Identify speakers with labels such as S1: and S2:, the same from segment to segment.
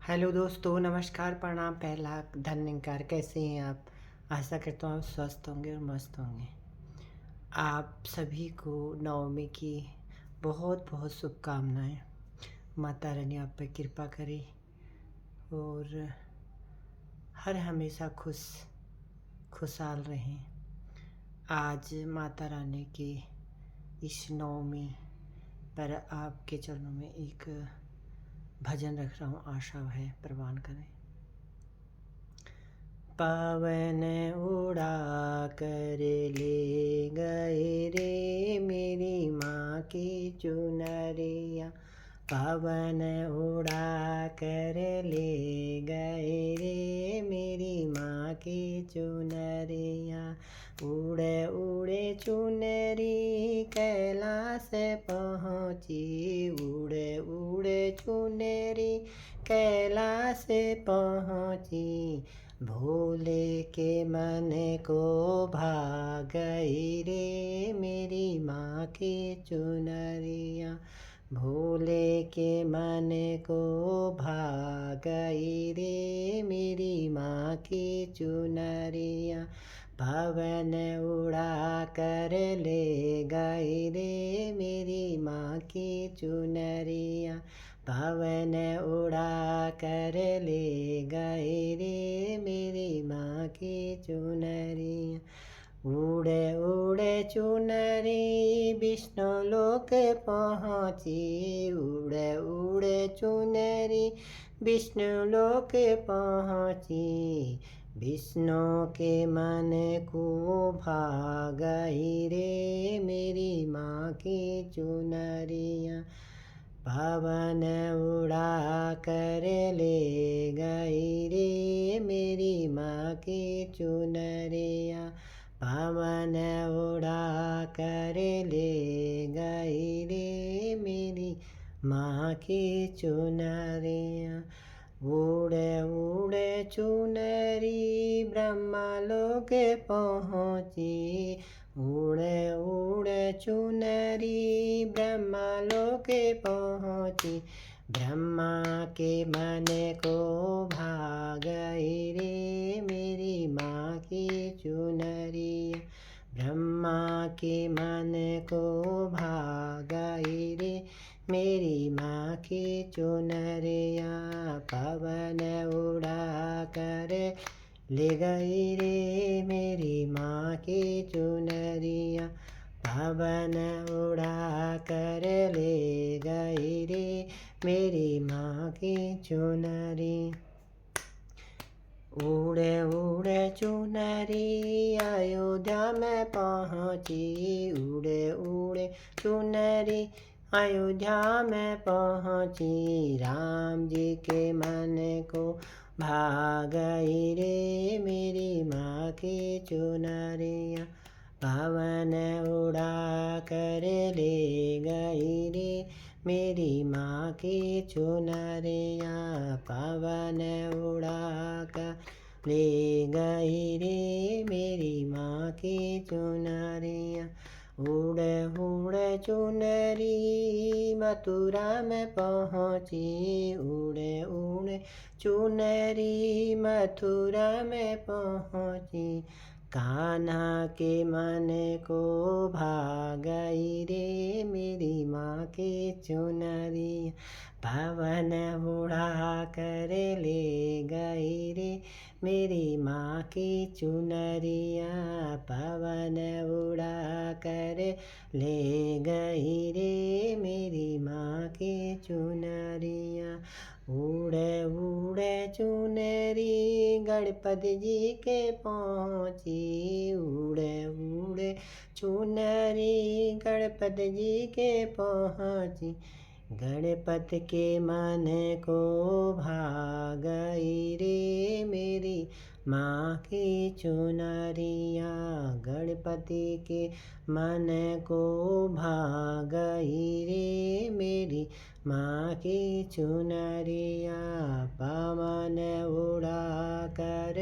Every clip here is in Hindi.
S1: हेलो दोस्तों, नमस्कार, प्रणाम, पहला धन्यवाद। कैसे हैं आप? आशा करता हूँ आप स्वस्थ होंगे और मस्त होंगे। आप सभी को नवमी की बहुत बहुत शुभकामनाएं। माता रानी आप पर कृपा करे और हर हमेशा खुशहाल रहें। आज माता रानी की इस नवमी पर आपके चरणों में एक भजन रख रहा हूँ, आशा है प्रवान करें। पवन उड़ा कर ले गए रे मेरी माँ की चुनरिया। पवन उड़ा कर ले गए रे मेरी माँ की चुनरिया। उड़े उड़े चुनरी कैलाश पहुँची, उड़े उड़े चुनरी कैलाश पहुँची। भोले के मन को भा गई रे मेरी माँ की चुनरिया। भोले के मन को भा गई रे मेरी माँ की चुनरिया। पवन उड़ा कर ले गई रे मेरी माँ की चुनरिया। पवन उड़ा कर ले गए रे मेरी माँ की चुनरिया। उड़े उड़े चुनरी विष्णु लोक पहुँची, उड़े उड़े चुनरी विष्णु लोक पहुँची। विष्णु के मन को भा गई रे मेरी माँ की चुनरिया। पवन उड़ा कर ले गई रे मेरी माँ की चुनरिया। पवन उड़ा कर ले गई रे मेरी माँ की चुनरिया। उड़े उड़े चुनरी ब्रह्मा लोक पहुँची, उड़े उड़े चुनरी ब्रह्मा लोक पहुँची। ब्रह्मा के मन को भा गई रे मेरी माँ की चुनरिया। ब्रह्मा के मन को भा गई रे मेरी माँ की चुनरिया। पवन उड़ा कर ले गई रे मेरी माँ की चुनरिया। पवन उड़ा कर ले गई रे मेरी माँ की चुनरी। उड़े उड़े चुनरी अयोध्या में पहुँची, उड़े उड़े चुनरी अयोध्या में पहुँची। राम जी के मन को भा गई रे मेरी माँ की चुनरिया। पवन उड़ा कर ले गई रे मेरी माँ की चुनरिया। पवन उड़ा कर ले गई रे मेरी माँ की चुनरिया। उड़े उड़े चुनरी मथुरा में पहुँची, उड़े उड़े चुनरी मथुरा में पहुँची। कान्हा के मन को भा गई रे मेरी माँ की चुनरिया। पवन उड़ा कर ले गई रे मेरी माँ की चुनरिया। पवन उड़ा कर ले गई रे मेरी माँ की चुनरिया। उड़े उड़े चुनरी गणपति जी के पहुँची, उड़े उड़े चुनरी गणपति जी के पहुँची। गणपति के मन को भा गई रे मेरी माँ की चुनरिया। गणपति के मन को भा गई रे मेरी माँ की चुनरिया। पवन उड़ा कर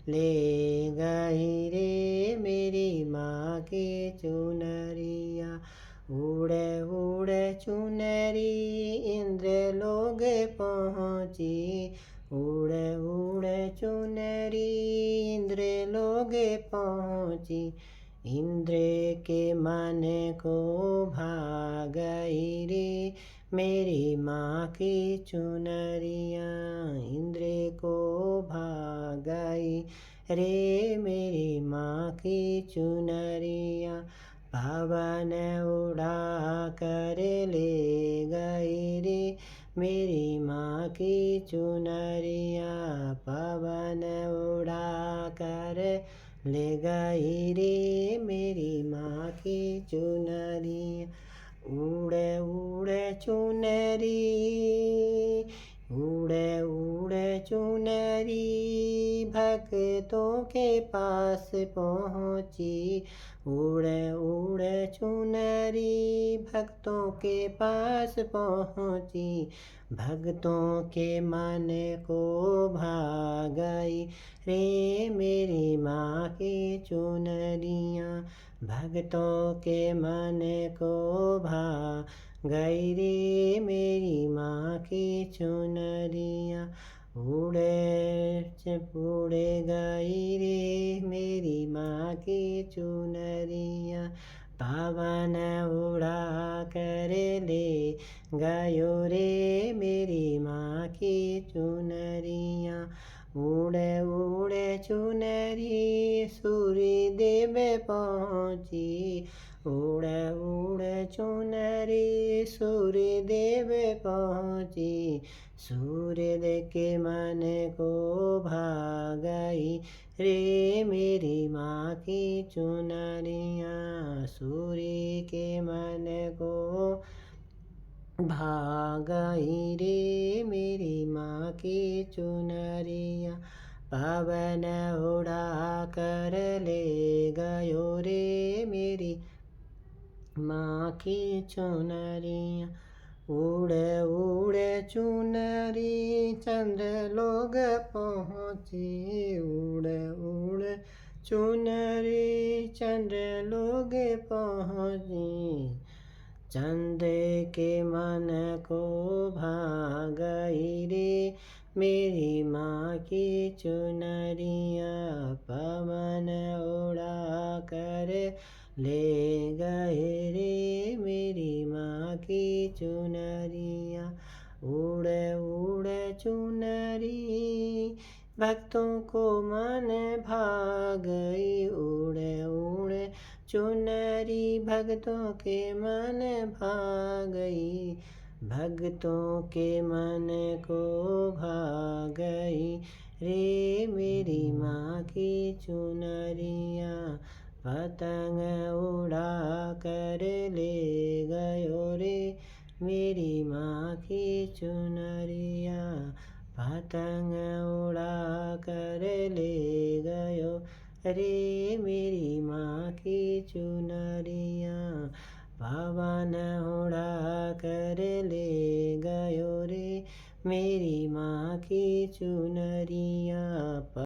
S1: ले गई रे मेरी माँ की चुनरिया। उड़े उड़े चुनरी इंद्र लोग पहुँची, उड़े उड़े चुनरी इंद्र लोग पहुँची। इंद्र के मन को भा गई रे मेरी माँ की चुनरिया, इंद्र को भा गई रे मेरी माँ की चुनरिया। पवन उड़ा कर ले गई रे मेरी माँ की चुनरिया, पवन उड़ा कर ले गई रे मेरी माँ की चुनरिया। उड़े उड़े चुनरी, उड़े उड़े चुनरी भक्तों के पास पहुँची, उड़े उड़े चुनरी भक्तों के पास पहुँची। भक्तों के मन को भा गई रे मेरी माँ की चुनरिया, भक्तों के मन को भा गई रे मेरी माँ की चुनरिया। उड़े गई रे मेरी माँ की चुनरिया, पवन उड़ा कर ले गयो रे मेरी माँ की चुनरिया। उड़े उड़े चुनरी सूर्य देव पहुँची, उड़े उड़े चुनरी सूर्य देव पहुँची। सूर्य के मन को भा गई रे मेरी माँ की चुनरिया, सूर्य के मन को भा गई रे मेरी माँ की चुनरिया। पवन उड़ा कर ले गयो रे मेरी माँ की चुनरिया। उड़े उड़े चुनरी चंद्र लोग पहुँची, उड़े उड़े चुनरी चंद्र लोग पहुँची। चंद्र के मन को भा गई रे मेरी माँ की चुनरिया, पवन उड़ा कर ले गए रे मेरी माँ की चुनरिया। उड़े उड़े चुनरी भक्तों को मन भा गई, उड़े उड़े चुनरी भक्तों के मन भा गई, भक्तों के मन को भा गई रे मेरी माँ की चुनरिया। पतंग उड़ा कर ले गयो रे मेरी माँ की चुनरिया, पतंग उड़ा कर ले गयो रे मेरी माँ की चुनरिया। पवन उड़ा कर ले गयो रे मेरी माँ की चुनरिया।